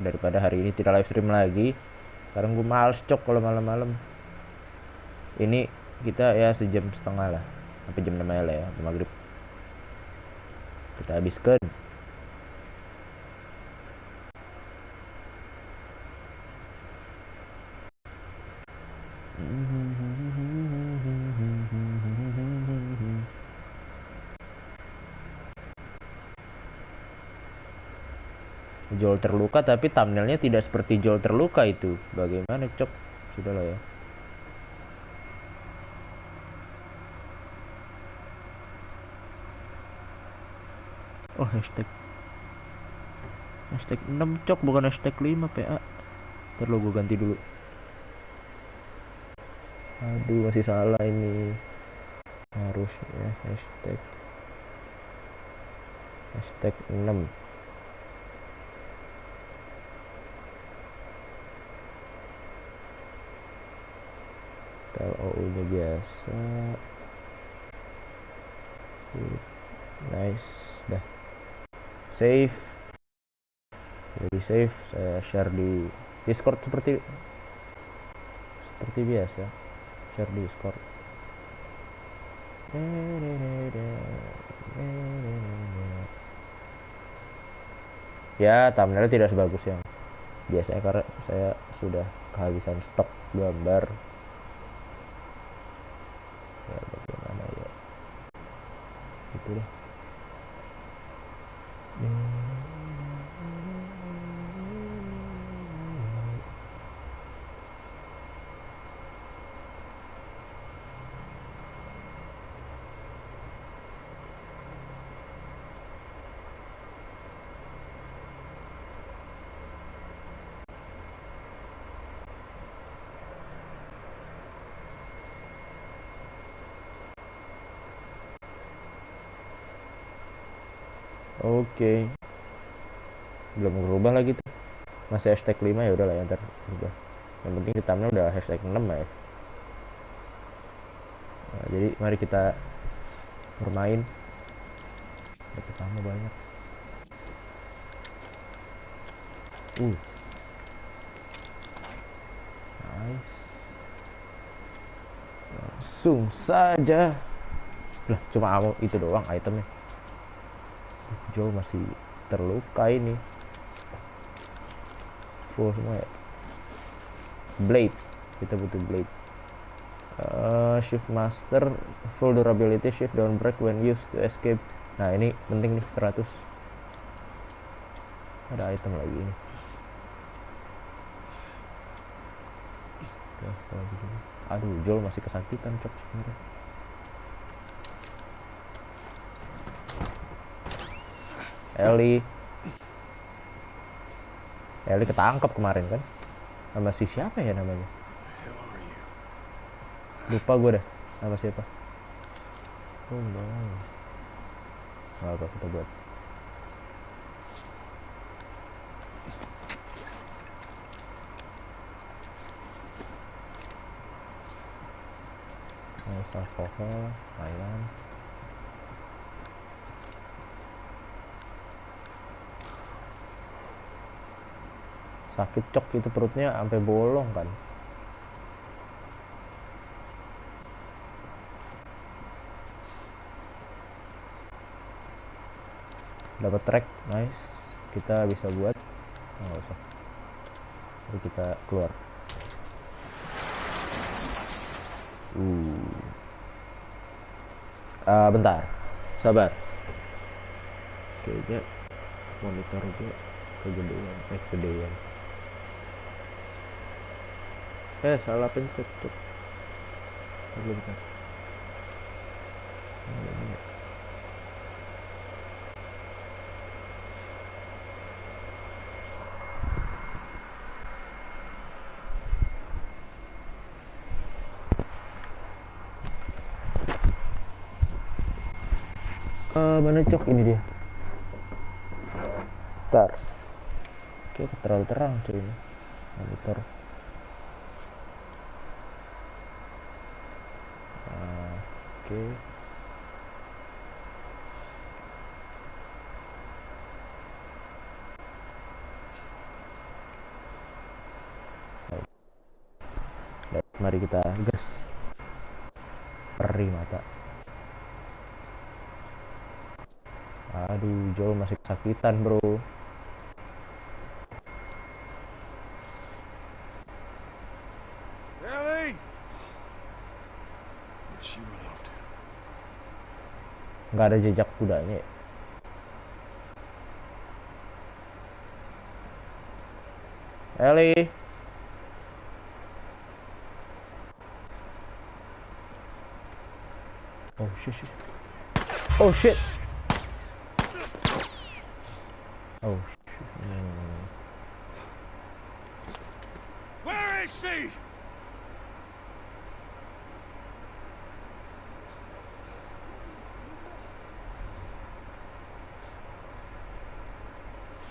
daripada hari ini tidak live stream lagi. Sekarang gue males cok kalau malam-malam. Ini kita ya sejam setengah lah, sampai jam 6 lah ya, sampai maghrib kita habiskan. Joel terluka tapi thumbnailnya tidak seperti Joel terluka itu. Bagaimana cok? Sudahlah ya. Oh hashtag 6 cok, bukan hashtag 5 PA. Ntar lo gue ganti dulu. Aduh masih salah ini. Harusnya hashtag 6. OU nya biasa. Nice. Dah save. Jadi save, saya share di Discord seperti biasa. Share di Discord. Ya thumbnailnya tidak sebagus yang biasanya karena saya sudah kehabisan stok gambar. Ya bagaimana ya, gitu deh. Oke. Belum berubah lagi tuh. Masih hashtag 5 ya udahlah ya, ntar berubah. Yang penting di thumbnail udah hashtag 6 ya. Nah, jadi mari kita bermain. Dapat tamu banyak. Nice. Langsung saja. Lah cuma itu doang itemnya. Joe masih terluka ini. Full semua ya. Blade, kita butuh blade. Shift master, full durability, shift down break when used to escape. Nah ini penting nih, 100. Ada item lagi ini. Aduh Joel masih kesakitan cok sebenarnya. Ellie ketangkep kemarin kan sama si siapa ya namanya, lupa gue dah nama siapa. Oh no, nggak apa kita buat. Alkohol lumayan. Sakit cok itu perutnya sampai bolong kan. Dapat track, nice. Kita bisa buat nggak usah, jadi kita keluar. Bentar, sabar. Kayaknya monitor gue kegedean. Salah pencet tuh. Bentar. Mana cok ini dia. Bentar. Oke, terlalu terang cuy ini monitor. Oke. Mari kita gas. Perih mata. Aduh, Joel masih kesakitan, bro. Nggak ada jejak kudanya. Ellie. Oh shit. Oh shit. Oh shit. Where is she?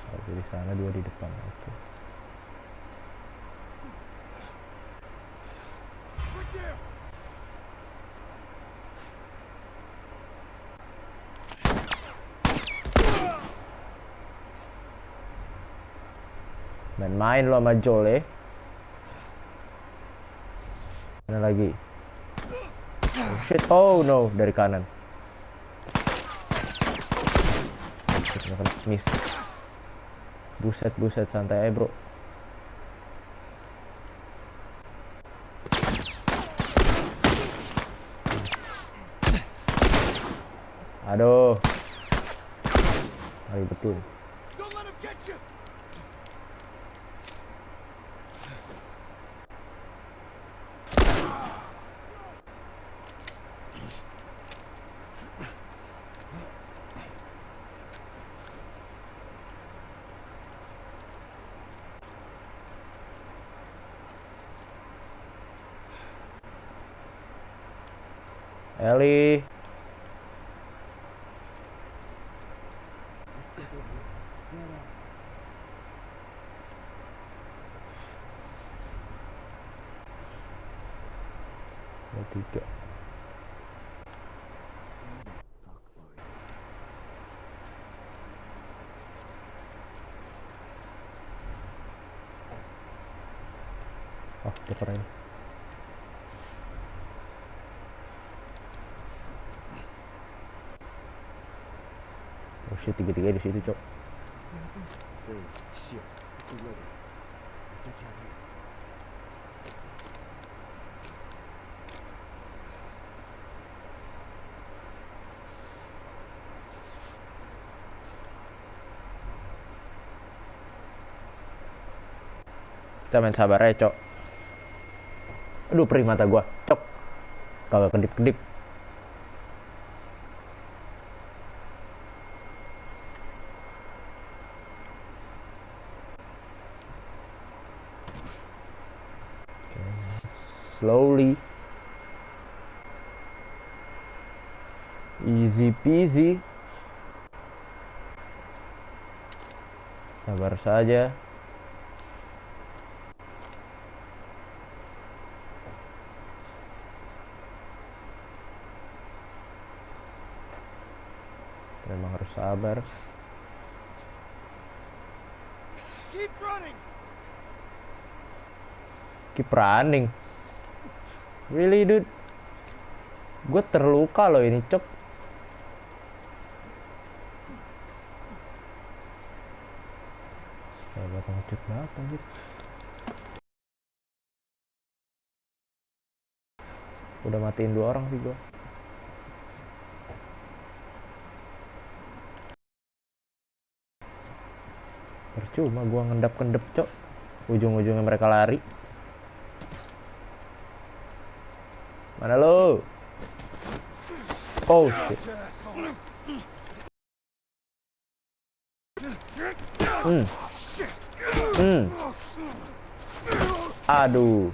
Satu di sana, dua di depan. Oke. Main-main lo sama Joel ya. Mana lagi? Oh shit, oh no, dari kanan. Miss. Buset, santai aja bro. Aduh. Ayo betul. Ellie. Tiga. Oh, keren. Oh shit, tiga-tiga di situ, Cok. Kita main sabar aja, Cok. Aduh, perih mata gua, Cok. Kagak kedip-kedip. Slowly. Easy peasy. Sabar saja. Memang harus sabar. Keep running. Keep running. Really, dude? Gue terluka loh ini, Cok. Sabar ngecek banget anjir. Udah matiin 2 orang sih gue. Percuma gua ngendap-kendep, Cok. Ujung-ujungnya mereka lari. Mana lo? Oh shit. Aduh.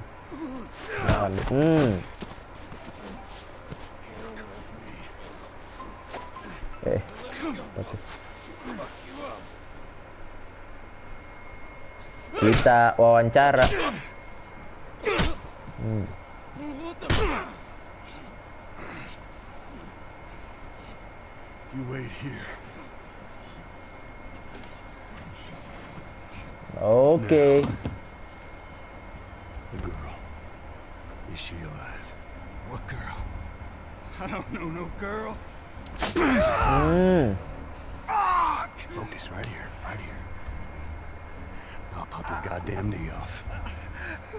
Kita wawancara. You wait here. Oke. The girl Is she alive? What girl? I don't know no girl. Fuck! Focus right here, right here. I'll pop your goddamn knee off.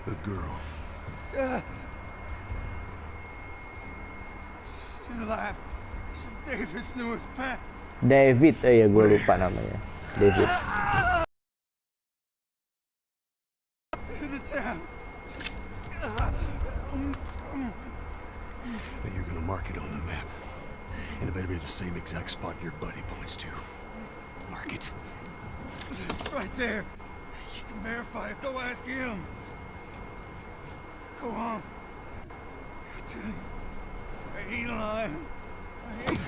The girl. She's alive. She's David's newest pet. David, ya gue lupa namanya. David. In the town. But you're gonna mark it on the map. And it better be the same exact spot your buddy points to. Mark it. It's right there. You can verify it. Go ask him. Go on. I tell you, I ain't lying. I ain't.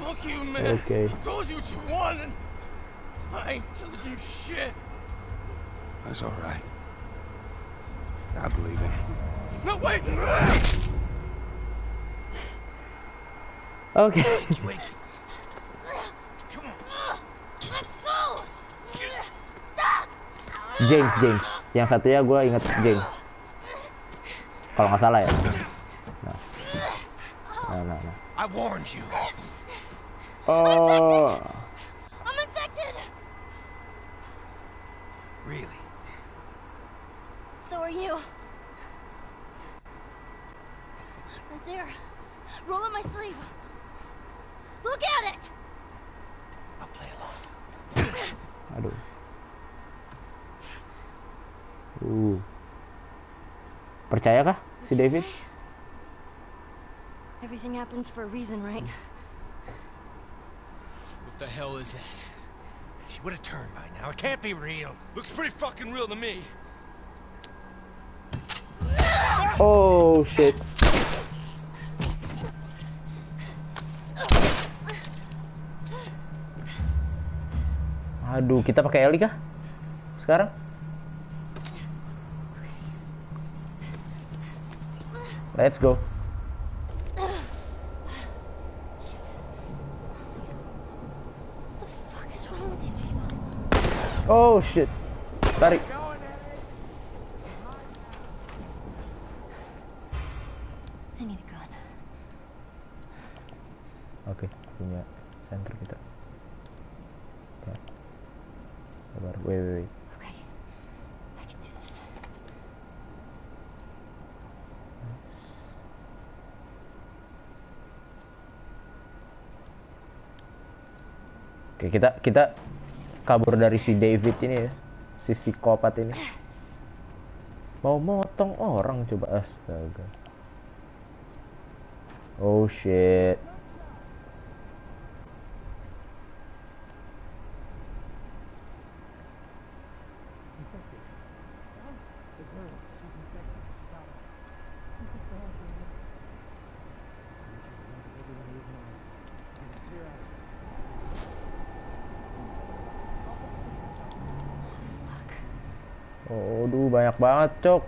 Fuck you, man. Okay. I told you what you wanted. I ain't telling you shit. That's all right. I believe it. No, wait! Oke. Wait. Come on. Let's go! Stop! James. Yang satunya gue inget James. Kalau nggak salah ya. Nah. I warned you. Oh. I'm infected! Really? So are you. Right there. Roll up my sleeve. Look at it! I'll play along. Aduh. Percaya kah si David? Everything happens for a reason, right? What the hell is that? She would have turned by now. It can't be real. Looks pretty fucking real to me. Oh shit. Aduh, kita pakai Ellie kah? Sekarang? Let's go. What the fuck is wrong with these people? Oh shit. Tarik. I need a gun. Oke, punya center kita. Ya. Sabar, wait. Okay. I can do this. Oke, kita kabur dari si David ini ya. Si psikopat ini. Mau motong orang coba, astaga. Oh shit. Oh, aduh banyak banget, Cok.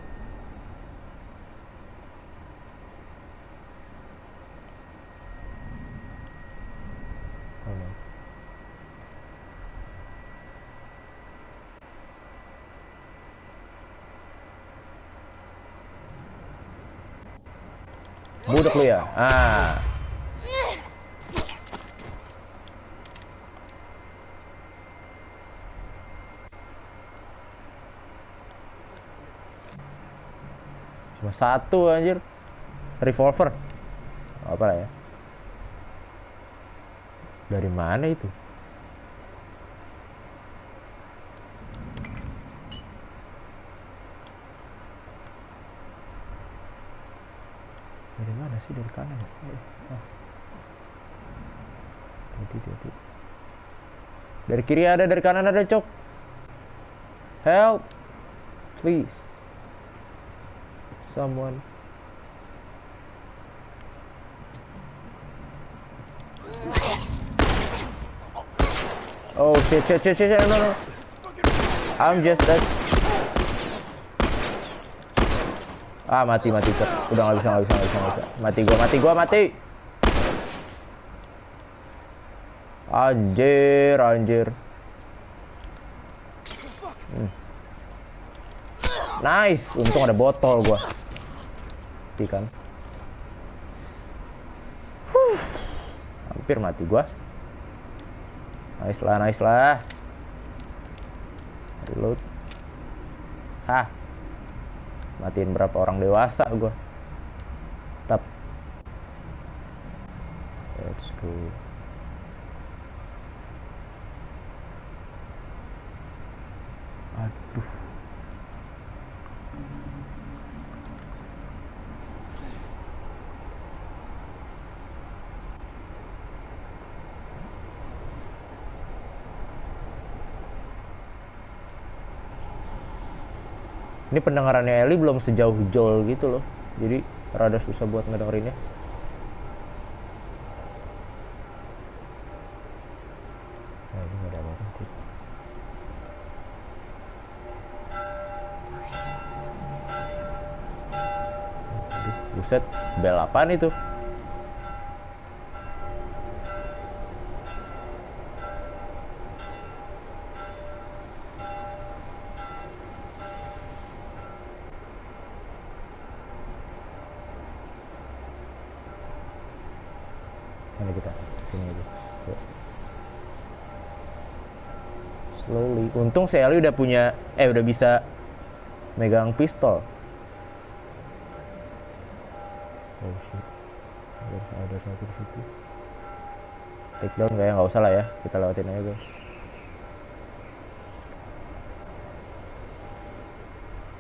Oh, no. Budak lu ya? Ah. Cuma satu anjir. Revolver. Apa lah ya? Dari mana itu? Dari mana sih? Dari kanan ya? Hati. Dari kiri ada, dari kanan ada, Cok. Help. Please. Someone. Oh shit, no. I'm just that. Mati, Cok. Udah nggak bisa. Mati gua. Anjir, anjir. Nice, untung ada botol gua. Kan. Hampir mati gua. Nice lah, nice lah. Reload. Hah. Matiin berapa orang dewasa gua. Tap. Let's go. Aduh. Ini pendengarannya Ellie belum sejauh Joel gitu loh. Jadi rada susah buat ngedengerinnya. Nah, ini ada apa-apa. Aduh, buset, bel apaan itu? Mana kita? Sini aja. Yuk. Slowly. Untung si Ellie udah punya, udah bisa megang pistol. Oh shit. Ada satu di situ. Take down nggak ya? Nggak usah lah ya. Kita lewatin aja guys.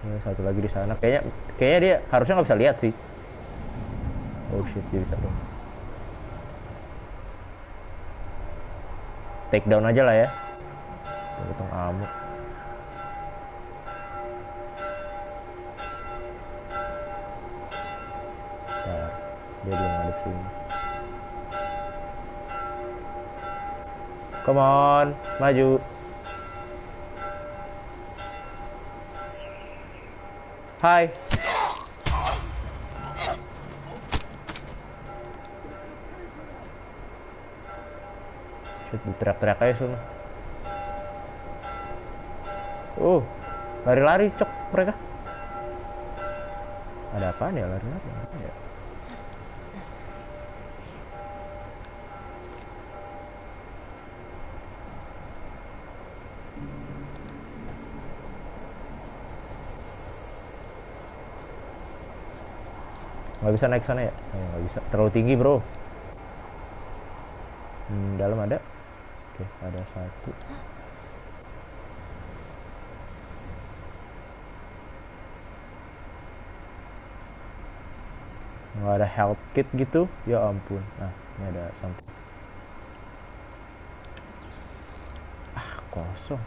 Ini satu lagi di sana. Kayaknya dia harusnya nggak bisa lihat sih. Oh shit, dia bisa dong. Take down aja lah ya. Potong amuk. Nah, dia belum ngadep sini. Come on, maju. Hai. Teriak-teriak aja semua. Lari-lari cok mereka. Ada apaan ya lari-lari? Ya. Nggak bisa naik sana ya? Nggak bisa. Terlalu tinggi bro. Dalam ada. Oke, ada satu. Nggak ada health kit gitu. Ya ampun. Nah, ini ada something. Kosong.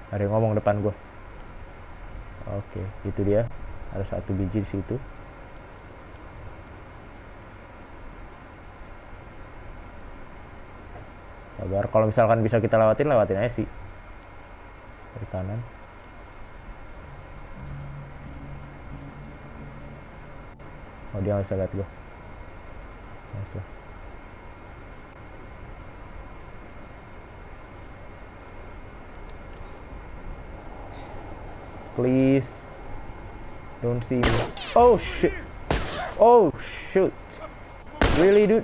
Ada yang ngomong depan gua. Oke, itu dia. Ada satu biji di situ. Sabar, kalau misalkan bisa kita lewatin aja sih. Dari kanan. Oh, dia nggak bisa lihat gua. Nice. Please don't see me. Oh shit. Oh shoot. Really dude?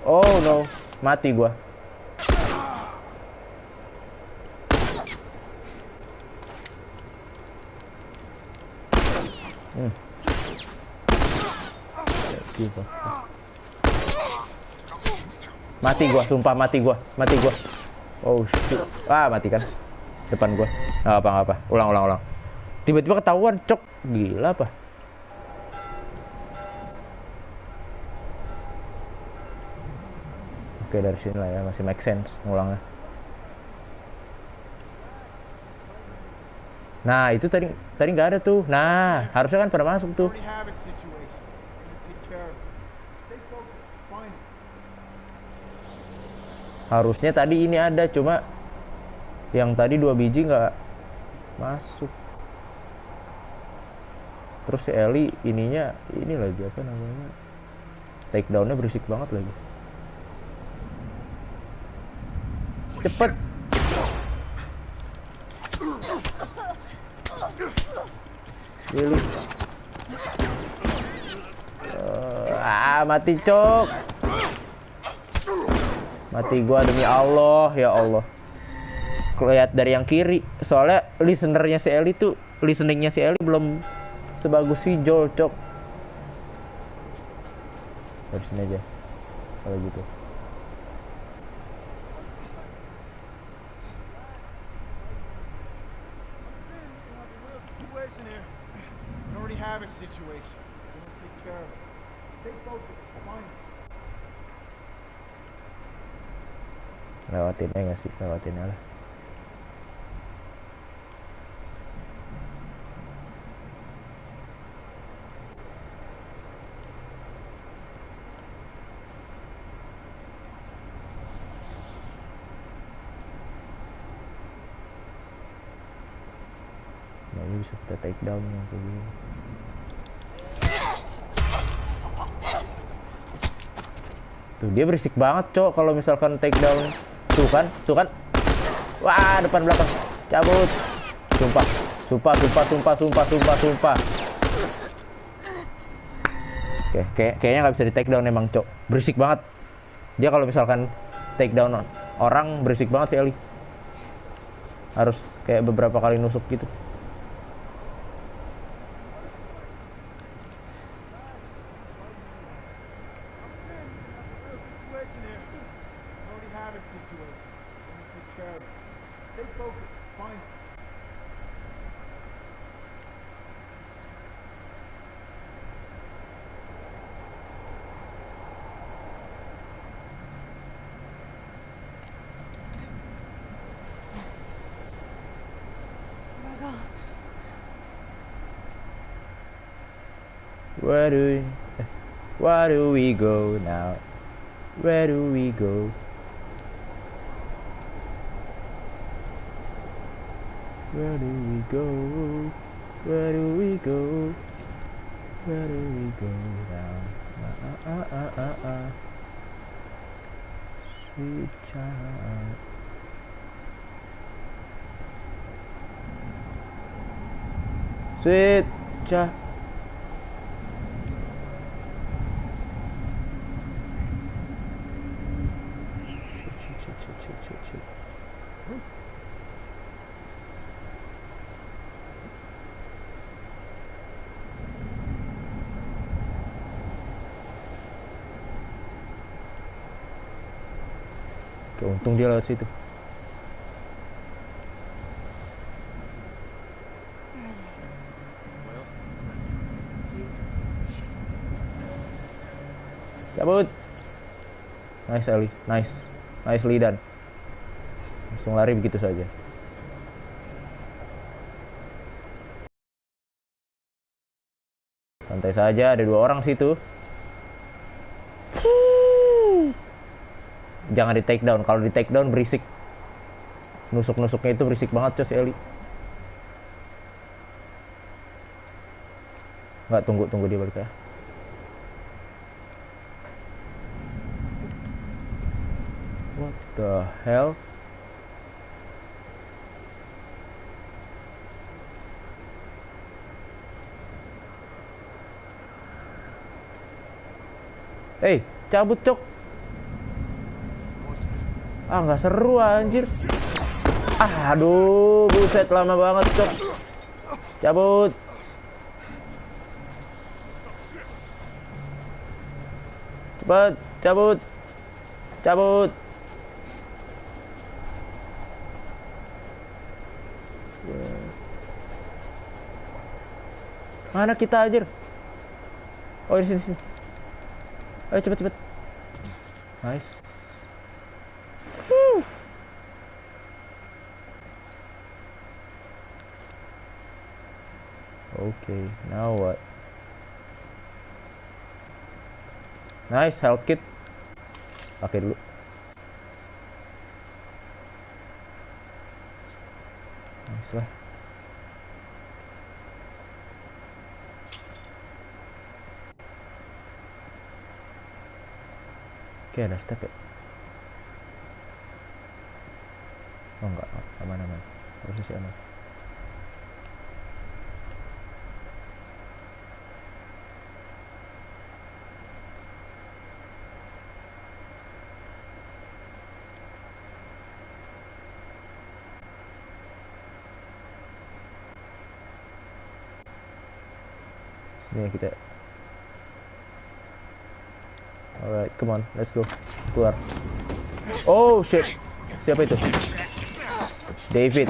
Oh no, mati gua. Mati gua, sumpah mati gua. Oh shit. Mati kan. Depan gua. Nggak apa. Ulang. Tiba-tiba ketahuan, cok. Gila apa? Oke, dari sini lah ya, masih make sense ngulangnya. Nah, itu tadi nggak ada tuh. Nah, harusnya kan pada masuk tuh. Harusnya tadi ini ada, cuma Yang tadi 2 biji nggak masuk. Terus si Ellie ininya ini lagi apa namanya, takedownnya berisik banget lagi. Cepet. Ellie. Mati cok. Mati gua demi Allah, ya Allah. Lihat dari yang kiri, soalnya listeningnya si Ellie belum sebagus si Joel cok. Dari sini aja kalau gitu. Lewatin aja nggak sih, lewatin aja lah. Nah, ini bisa kita take down yang kayak gini. Tuh dia berisik banget cok kalau misalkan take down. Tuh kan. Wah, depan belakang. Cabut. Sumpah. Oke, kayaknya nggak bisa di take down emang cok. Berisik banget. Dia kalau misalkan take down orang berisik banget sih Ellie. Harus kayak beberapa kali nusuk gitu. Where do we go now? Where do we go? Where do we go? Where do we go? Where do we go now? Sweet child. Sweet child. Untung dia lewat situ. Cabut. Nice Ellie, nicely done. Langsung lari begitu saja. Santai saja, ada 2 orang situ. Jangan di take down. Kalau di take down berisik. Nusuk-nusuknya itu berisik banget si Ellie. Nggak, tunggu dia balik ya. What the hell? Cabut cok. Nggak seru anjir. Aduh, buset lama banget cok. Cabut. Cepat, cabut. Mana kita anjir? Oh, di sini. Ayo cepet. Nice. Okay, now what? Nice, health kit. Pakai dulu. Nice lah. Oke, ada step ya. Oh enggak, aman-aman. Harusnya sih aman. Sini kita. Alright, come on, let's go. Keluar. Oh shit. Siapa itu? David.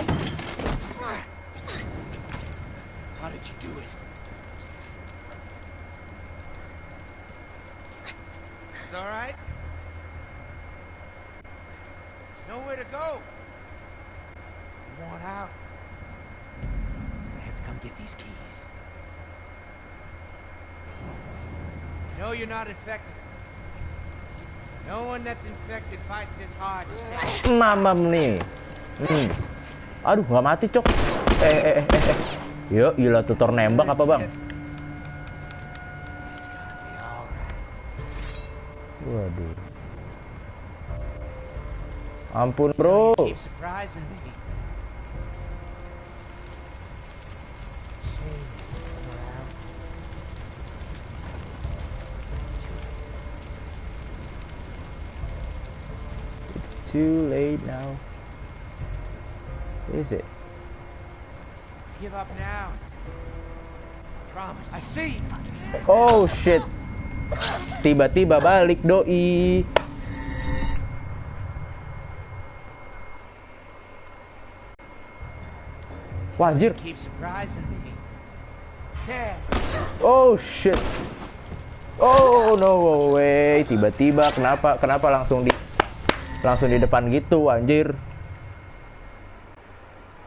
How did you do it? It's all right. Nowhere to go. You want out? Let's come get these keys. No, you're not infected. No one that's infected fights this hard to stay. Mamam nih. Aduh, nggak mati, Cok. Yuk, gila tutor nembak apa, Bang? It's gonna be all right. Waduh. Ampun, bro. You keep surprising me. Shame you come around. It's too late now. Is it? Give up now. Promise. I see. Oh shit. Tiba-tiba balik doi. Wah, anjir. Keep surprising me. There. Oh shit. Oh no way. Tiba-tiba kenapa langsung di depan gitu, anjir.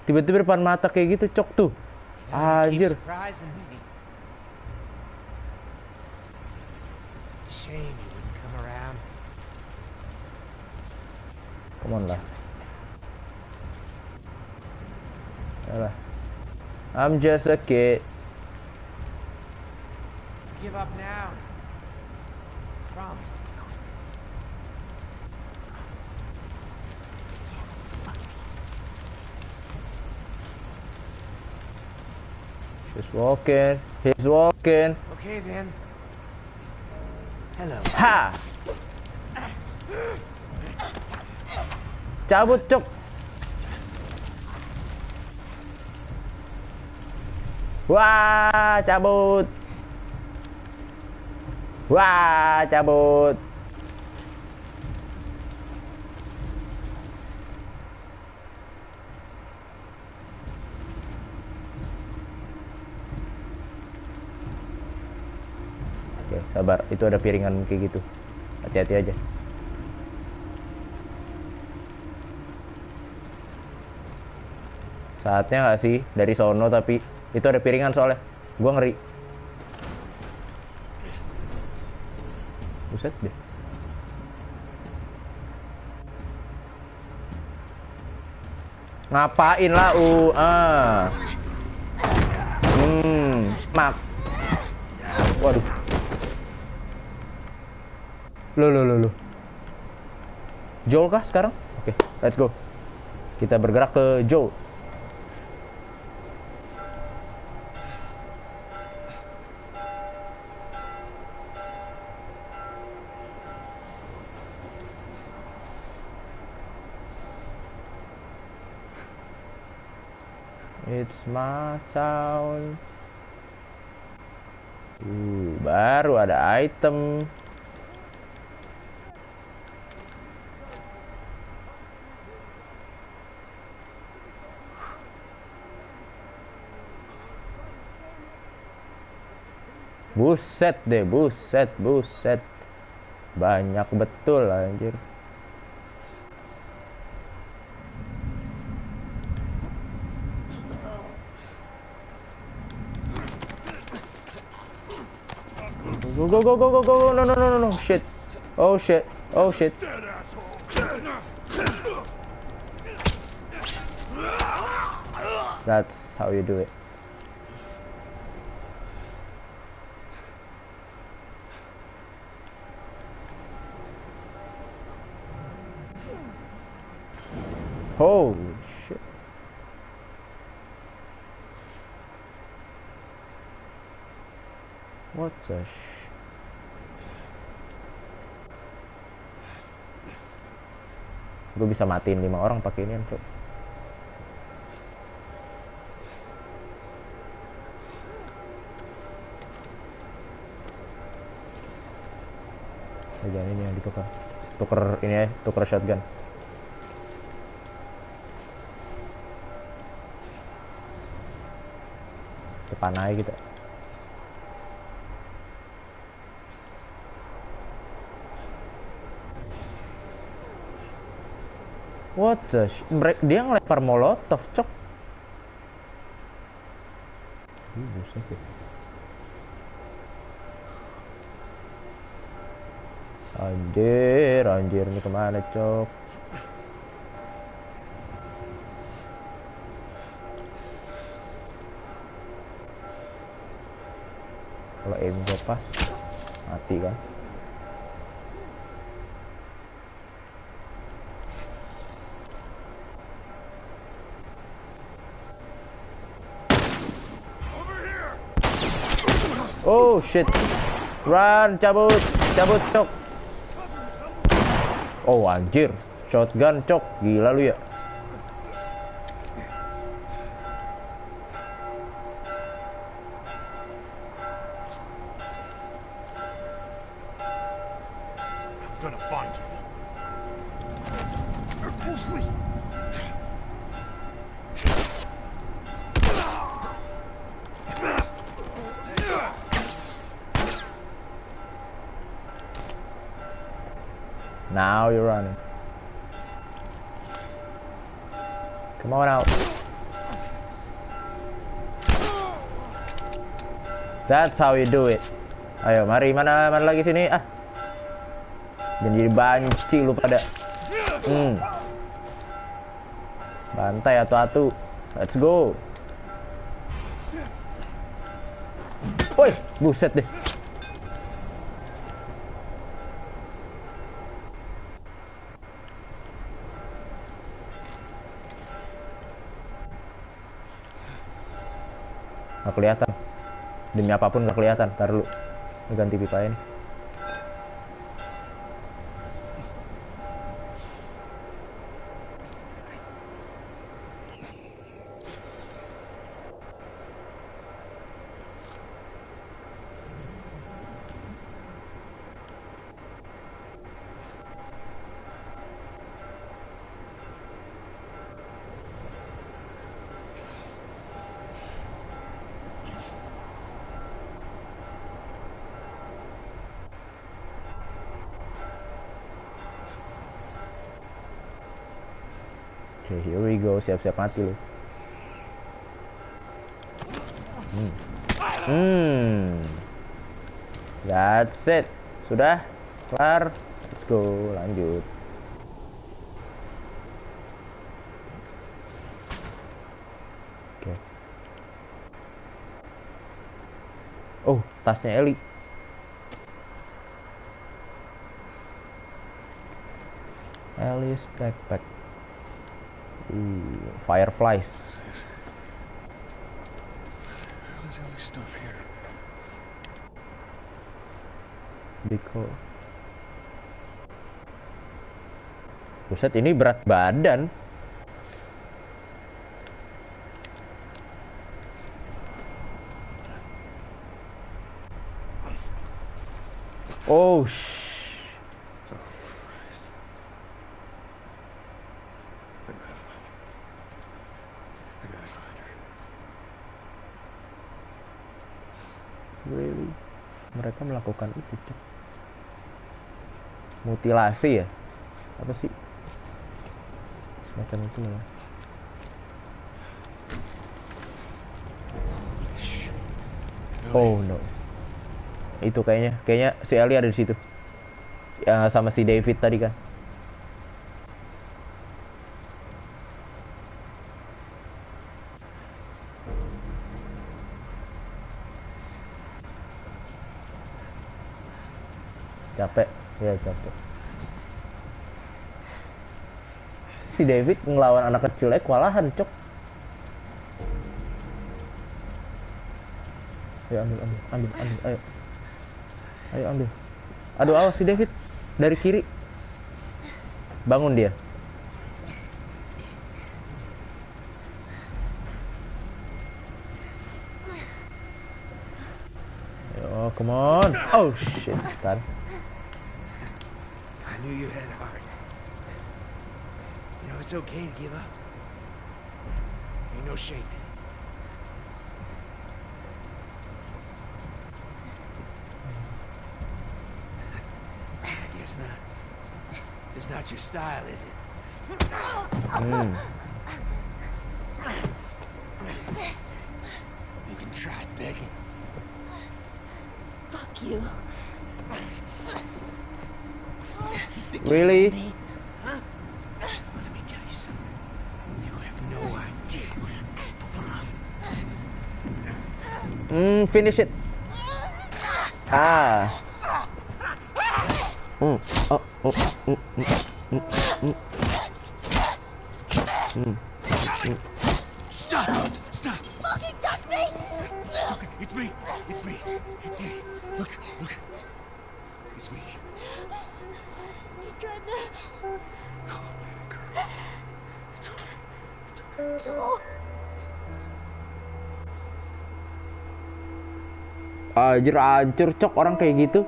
Tiba-tiba depan mata kayak gitu, Cok tuh. Anjir. Keep surprising me. Shame you wouldn't come around. Come on lah. Alah. I'm just a kid. Give up now. Promise. He's walking. Okay then. Hello. Ha! Cabut, Cok. Wah, cabut. Wah, cabut. Oke, sabar. Itu ada piringan kayak gitu. Hati-hati aja. Saatnya nggak sih dari sono, tapi itu ada piringan soalnya. Gua ngeri. Buset deh. Ngapain lah mak. Waduh. Loh. Joel kah sekarang? Oke, let's go. Kita bergerak ke Joel. It's my town. Baru ada item. Buset deh, buset. Banyak betul anjir. Go. No. Shit. Oh shit. That's how you do it. Holy shit. What the Gue bisa matiin 5 orang pakai ini, bro. Jangan ini yang ditukar. Tuker ini ya, tuker shotgun. Depan aja kita. What the dia ngelempar molotov, cok. Buset ya. Anjir ini kemana, cok? Kalau aim gue pas, mati kan? Oh shit, run, cabut, cok. Oh anjir, shotgun, cok, gila lu ya. Gonna find you. Now you're running. Come on out. That's how you do it. Ayo, mari, mana lagi sini? Ah. Jangan jadi banci lu pada. Bantai atu-atu. Let's go. Woi, buset deh. Gak kelihatan. Demi apapun gak kelihatan. Ntar dulu. Ganti pipa ini. Okay, here we go. Siap-siap mati lu. That's it. Sudah kelar. Let's go. Lanjut. Oke. Oh, tasnya Ellie. Ellie's backpack. Fireflies. What is Ellie's stuff here? Biko. Buset, ini berat badan. Oh really? Mereka melakukan itu, cok. Mutilasi ya? Apa sih? Semacam itu ya. Oh no. Itu kayaknya si Ellie ada di situ. Yang sama si David tadi kan. Capek. Ya capek. Si David ngelawan anak kecilnya kewalahan, cok. Ayo ambil, ayo. Ayo ambil. Aduh, awas si David dari kiri. Bangun dia. Ayo, come on. Oh shit, kan. I knew you had heart. You know, it's okay to give up. Ain't no shame. I guess not. Just not your style, is it? You can try begging. Fuck you. Really? Huh? Let me tell you something. You have no idea what I'm capable of. Finish it. Ah. Stop! Stop! Fucking touch me! Okay, it's me. It's me. It's me. Look. It's me. You tried to... Girl. It's okay. It's okay. No. Hancur cok orang kayak gitu.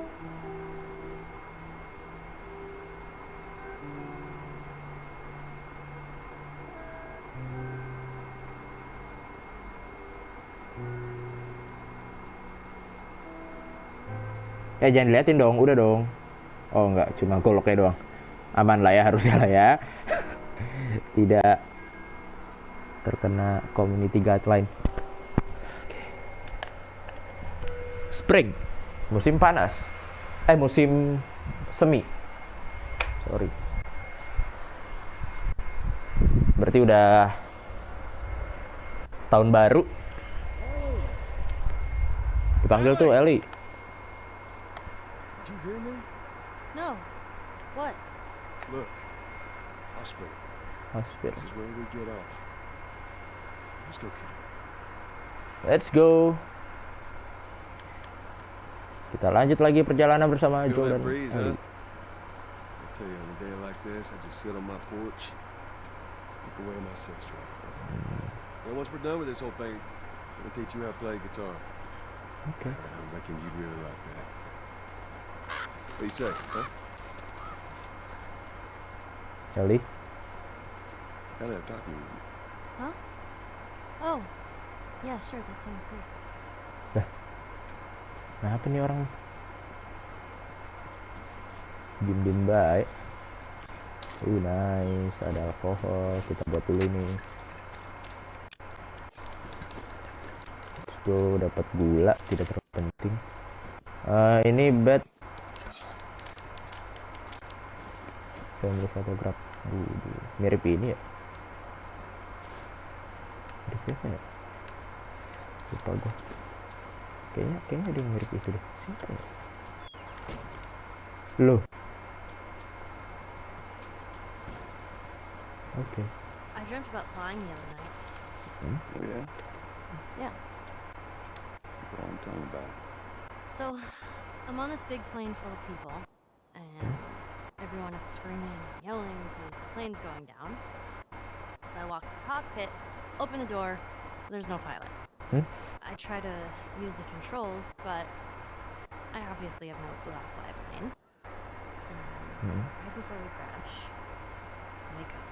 Jangan diliatin dong, udah dong. Oh enggak, cuma goloknya doang. Aman lah ya, harusnya lah ya. Tidak terkena community guideline. Spring, musim panas. Musim semi. Sorry. Berarti udah tahun baru. Dipanggil tuh Ellie. Did you hear me? No. What? Look. Hospital. Hospital. This is where we get off. Let's go, kid. Let's go. Kita lanjut lagi perjalanan bersama Feel Joe that dan breeze, Ellie. huh? I tell you, on a day like this, I just sit on my porch, pick away my six string. And once we're done with this whole thing, I'm gonna teach you how to play guitar. Okay. I reckon you'd really like that. What do you say, huh? Ellie. Ellie, I'm talking to you. Huh? Oh. Yeah, sure. That sounds great. Kenapa nih orang? Diem baik. Nice, ada alkohol. Kita buat dulu nih. Let's go, dapat gula, tidak terlalu penting. Ini bed. Family photograph. Mirip ini ya. Mirip apa ya? Lupa gue. Kayaknya ada yang mirip itu deh. Siapa ya? Loh. Okay. I dreamt about flying the other night. Oh, yeah? Yeah. Go on, tell me about it. So, I'm on this big plane full of people, and everyone is screaming and yelling because the plane's going down. So I walk to the cockpit, open the door, there's no pilot. I try to use the controls, but I obviously have no clue how to fly a plane. And right before we crash, I wake up.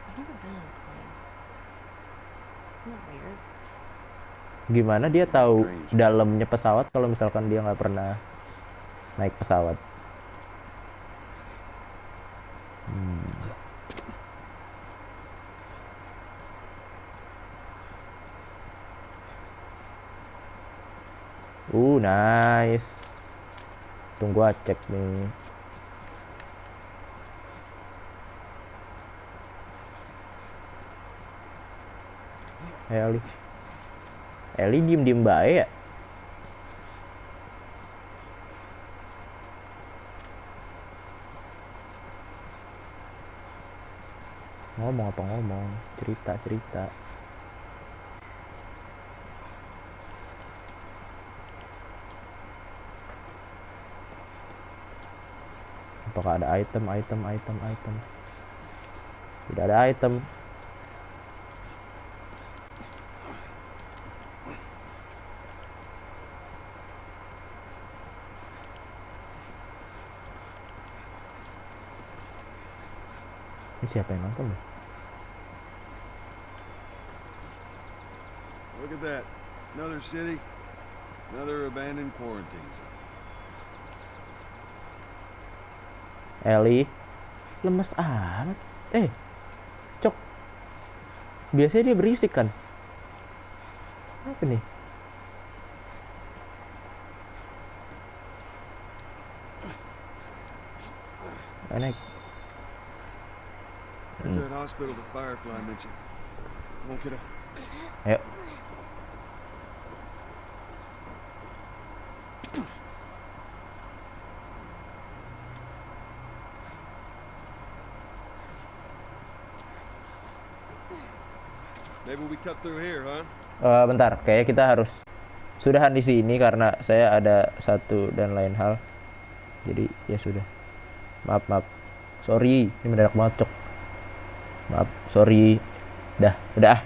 I've never been on a plane. Isn't that weird? Gimana dia tahu dalamnya pesawat kalau misalkan dia nggak pernah naik pesawat? Nice. Tunggu gua cek nih. Ellie diem baik ya. Ngomong apa ngomong? Cerita. Apakah ada item? Tidak ada item. Ini siapa yang nonton ya? Look at that. Another city. Another abandoned quarantine zone. Ellie lemes amat. Cok. Biasanya dia berisik kan. Apa nih? Naik. There's that hospital the Firefly mentioned. Won't get up. Ayo. Maybe we cut through here, huh? Bentar, kayaknya kita harus sudahan di sini karena saya ada satu dan lain hal. Jadi ya sudah. Maaf. Sorry, ini mendadak banget, Cok. Maaf, sorry. Udah.